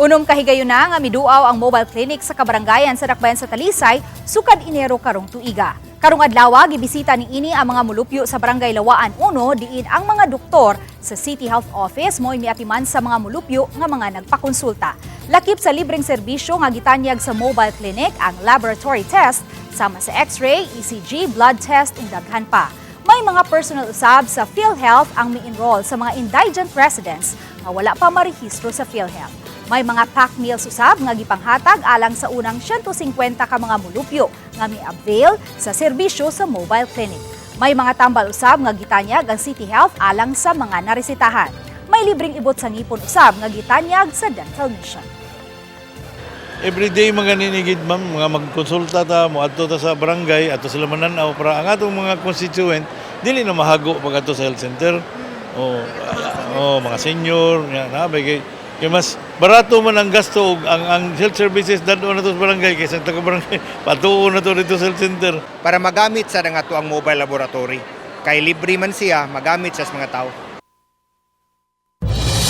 Unom ka higayon na nga miduaw ang mobile clinic sa kabarangayan sa dakbayan sa Talisay, sukad Enero karong tuiga. Karong adlawa, gibisita niini ang mga molopyo sa barangay Lawaan 1, diin ang mga doktor sa City Health Office mo'y miatiman sa mga molopyo nga mga nagpakonsulta. Lakip sa libreng serbisyo nga gitanyag sa mobile clinic ang laboratory test sama sa X-ray, ECG, blood test ug daghan pa. May mga personal usab sa PhilHealth ang mi-enroll sa mga indigent residents nga wala pa marehistro sa PhilHealth. May mga pack meals usab nga gipanghatag alang sa unang 150 ka mga molopyo nga mi-avail sa serbisyo sa mobile clinic. May mga tambal usab nga gitanyag ang City Health alang sa mga naresitahan. May libreng ibot sa ngipon usab nga gitanyag sa dental mission. Everyday mga ninigid ma'am, mga magkonsulta ta, mo adto ta sa barangay, ato sila mananaw para ang atong mga constituent dili na mahago pag ato sa health center. Mga senior, na kay mas barato man ang gasto ug ang health services dadto na to sa barangay kaysa taga barangay patuo na to dito sa health center para magamit sa nga to ang mobile laboratory. Kay libre man siya, magamit sa mga tao.